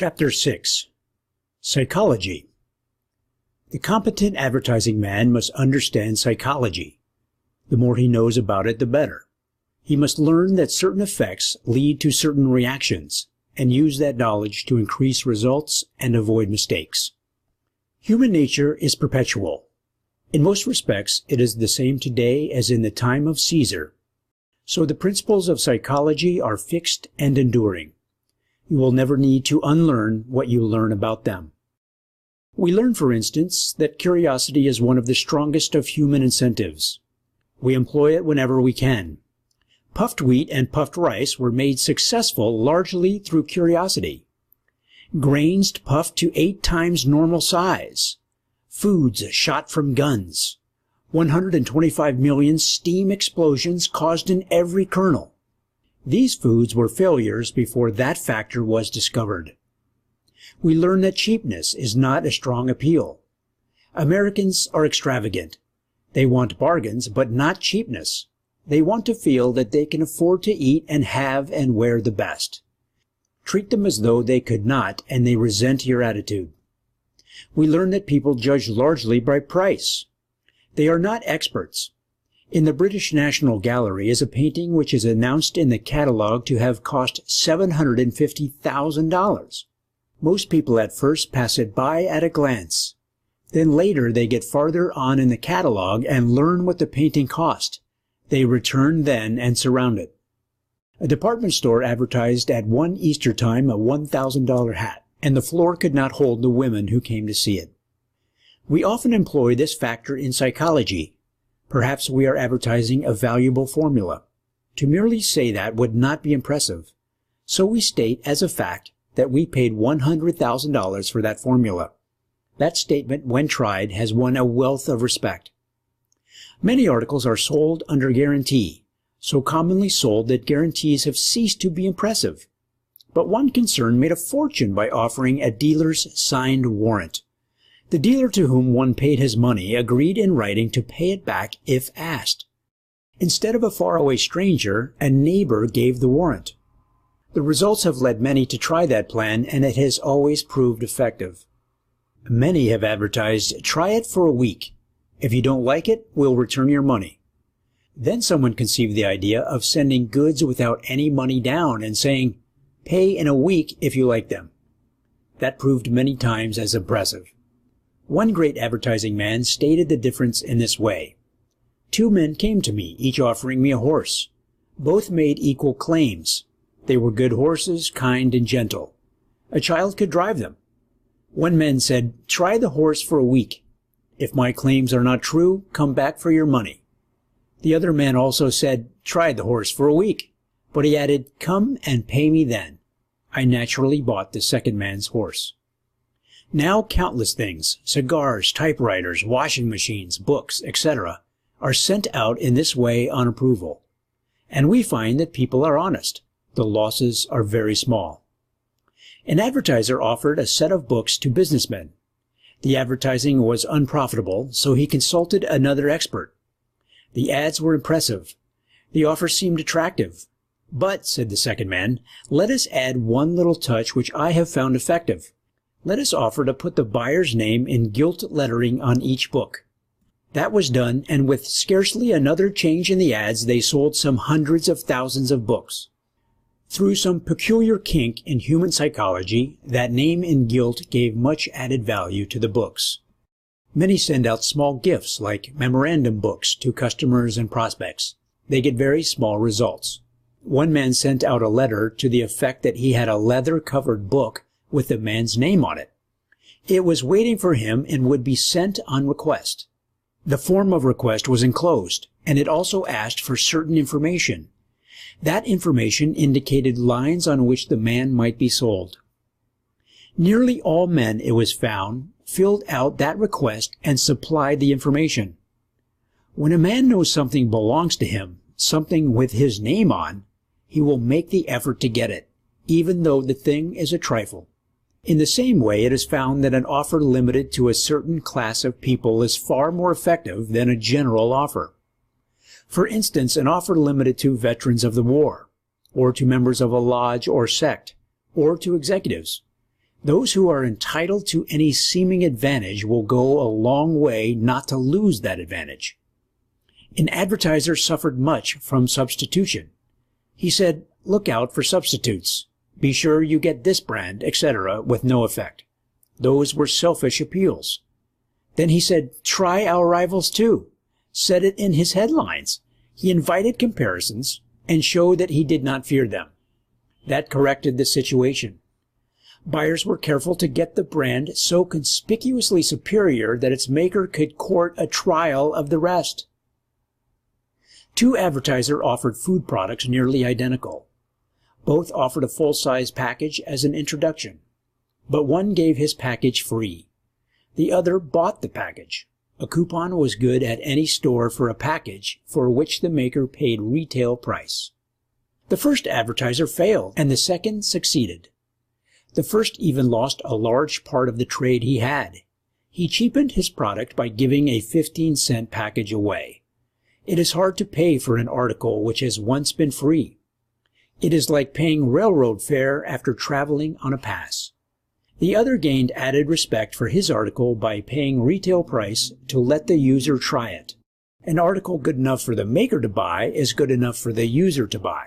Chapter 6. Psychology. The competent advertising man must understand psychology. The more he knows about it, the better. He must learn that certain effects lead to certain reactions, and use that knowledge to increase results and avoid mistakes. Human nature is perpetual. In most respects, it is the same today as in the time of Caesar. So the principles of psychology are fixed and enduring. You will never need to unlearn what you learn about them. We learn, for instance, that curiosity is one of the strongest of human incentives. We employ it whenever we can. Puffed wheat and puffed rice were made successful largely through curiosity. Grains puffed to 8 times normal size. Foods shot from guns. 125 million steam explosions caused in every kernel. These foods were failures before that factor was discovered. We learn that cheapness is not a strong appeal. Americans are extravagant. They want bargains, but not cheapness. They want to feel that they can afford to eat and have and wear the best. Treat them as though they could not, and they resent your attitude. We learn that people judge largely by price. They are not experts. In the British National Gallery is a painting which is announced in the catalogue to have cost $750,000. Most people at first pass it by at a glance. Then later they get farther on in the catalogue and learn what the painting cost. They return then and surround it. A department store advertised at one Easter time a $1,000 hat, and the floor could not hold the women who came to see it. We often employ this factor in psychology. Perhaps we are advertising a valuable formula. To merely say that would not be impressive. So we state as a fact that we paid $100,000 for that formula. That statement, when tried, has won a wealth of respect. Many articles are sold under guarantee, so commonly sold that guarantees have ceased to be impressive. But one concern made a fortune by offering a dealer's signed warrant. The dealer to whom one paid his money agreed in writing to pay it back if asked. Instead of a faraway stranger, a neighbor gave the warrant. The results have led many to try that plan, and it has always proved effective. Many have advertised, "Try it for a week. If you don't like it, we'll return your money." Then someone conceived the idea of sending goods without any money down and saying, "Pay in a week if you like them." That proved many times as impressive. One great advertising man stated the difference in this way. 2 men came to me, each offering me a horse. Both made equal claims. They were good horses, kind and gentle. A child could drive them. One man said, "Try the horse for a week. If my claims are not true, come back for your money." The other man also said, "Try the horse for a week." But he added, "Come and pay me then." I naturally bought the second man's horse. Now countless things, cigars, typewriters, washing machines, books, etc., are sent out in this way on approval. And we find that people are honest. The losses are very small. An advertiser offered a set of books to businessmen. The advertising was unprofitable, so he consulted another expert. The ads were impressive. The offer seemed attractive. "But," said the second man, "let us add one little touch which I have found effective. Let us offer to put the buyer's name in gilt lettering on each book." That was done, and with scarcely another change in the ads, they sold some hundreds of thousands of books. Through some peculiar kink in human psychology, that name in gilt gave much added value to the books. Many send out small gifts like memorandum books to customers and prospects. They get very small results. One man sent out a letter to the effect that he had a leather-covered book with the man's name on it. It was waiting for him and would be sent on request. The form of request was enclosed, and it also asked for certain information. That information indicated lines on which the man might be sold. Nearly all men, it was found, filled out that request and supplied the information. When a man knows something belongs to him, something with his name on, he will make the effort to get it, even though the thing is a trifle. In the same way, it is found that an offer limited to a certain class of people is far more effective than a general offer. For instance, an offer limited to veterans of the war, or to members of a lodge or sect, or to executives, Those who are entitled to any seeming advantage will go a long way not to lose that advantage. An advertiser suffered much from substitution. He said, "Look out for substitutes. Be sure you get this brand," etc., with no effect. Those were selfish appeals. Then he said, "Try our rivals too." Said it in his headlines. He invited comparisons and showed that he did not fear them. That corrected the situation. Buyers were careful to get the brand so conspicuously superior that its maker could court a trial of the rest. Two advertisers offered food products nearly identical. Both offered a full-size package as an introduction, but one gave his package free. The other bought the package. A coupon was good at any store for a package for which the maker paid retail price. The first advertiser failed, and the second succeeded. The first even lost a large part of the trade he had. He cheapened his product by giving a 15-cent package away. It is hard to pay for an article which has once been free. It is like paying railroad fare after traveling on a pass. The other gained added respect for his article by paying retail price to let the user try it. An article good enough for the maker to buy is good enough for the user to buy.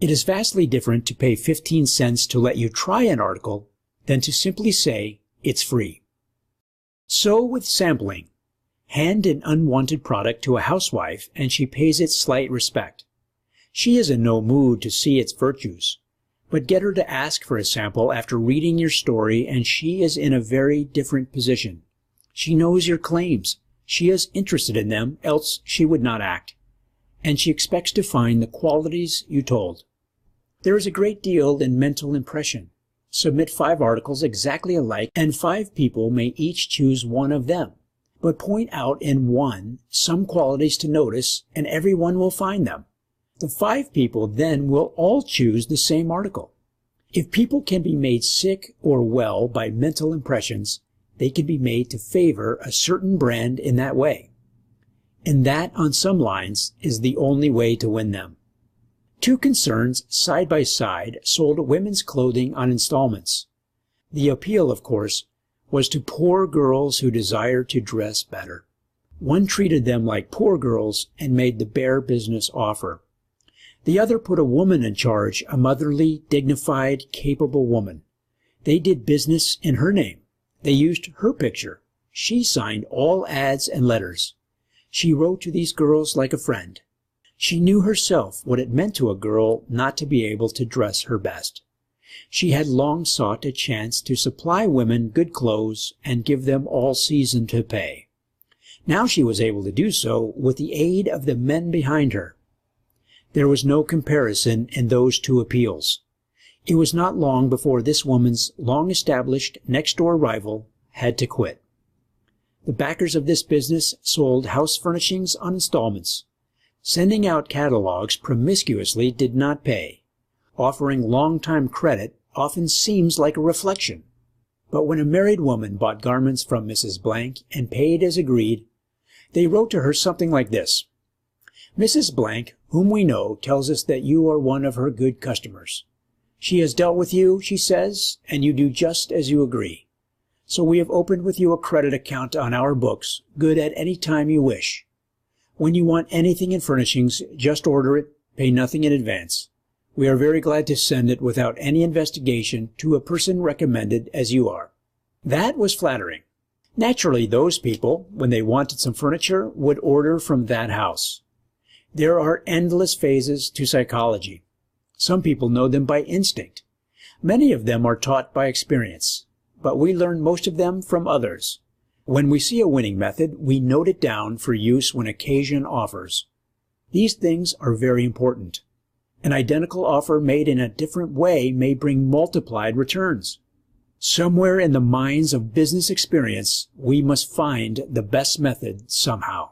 It is vastly different to pay 15 cents to let you try an article than to simply say it's free. So with sampling. Hand an unwanted product to a housewife and she pays it slight respect. She is in no mood to see its virtues. But get her to ask for a sample after reading your story and she is in a very different position. She knows your claims. She is interested in them, else she would not act. And she expects to find the qualities you told. There is a great deal in mental impression. Submit 5 articles exactly alike and 5 people may each choose one of them. But point out in one some qualities to notice and everyone will find them. The 5 people then will all choose the same article. If people can be made sick or well by mental impressions, they can be made to favor a certain brand in that way. And that, on some lines, is the only way to win them. 2 concerns side by side sold women's clothing on installments. The appeal, of course, was to poor girls who desired to dress better. One treated them like poor girls and made the bare business offer. The other put a woman in charge, a motherly, dignified, capable woman. They did business in her name. They used her picture. She signed all ads and letters. She wrote to these girls like a friend. She knew herself what it meant to a girl not to be able to dress her best. She had long sought a chance to supply women good clothes and give them all season to pay. Now she was able to do so with the aid of the men behind her. There was no comparison in those 2 appeals. It was not long before this woman's long-established next-door rival had to quit. The backers of this business sold house furnishings on installments. Sending out catalogs promiscuously did not pay. Offering long-time credit often seems like a reflection. But when a married woman bought garments from Mrs. Blank and paid as agreed, they wrote to her something like this: "Mrs. Blank, whom we know, tells us that you are one of her good customers. She has dealt with you, she says, and you do just as you agree. So we have opened with you a credit account on our books, good at any time you wish. When you want anything in furnishings, just order it, pay nothing in advance. We are very glad to send it without any investigation to a person recommended as you are." That was flattering. Naturally, those people, when they wanted some furniture, would order from that house. There are endless phases to psychology. Some people know them by instinct. Many of them are taught by experience, but we learn most of them from others. When we see a winning method, we note it down for use when occasion offers. These things are very important. An identical offer made in a different way may bring multiplied returns. Somewhere in the mines of business experience, we must find the best method somehow.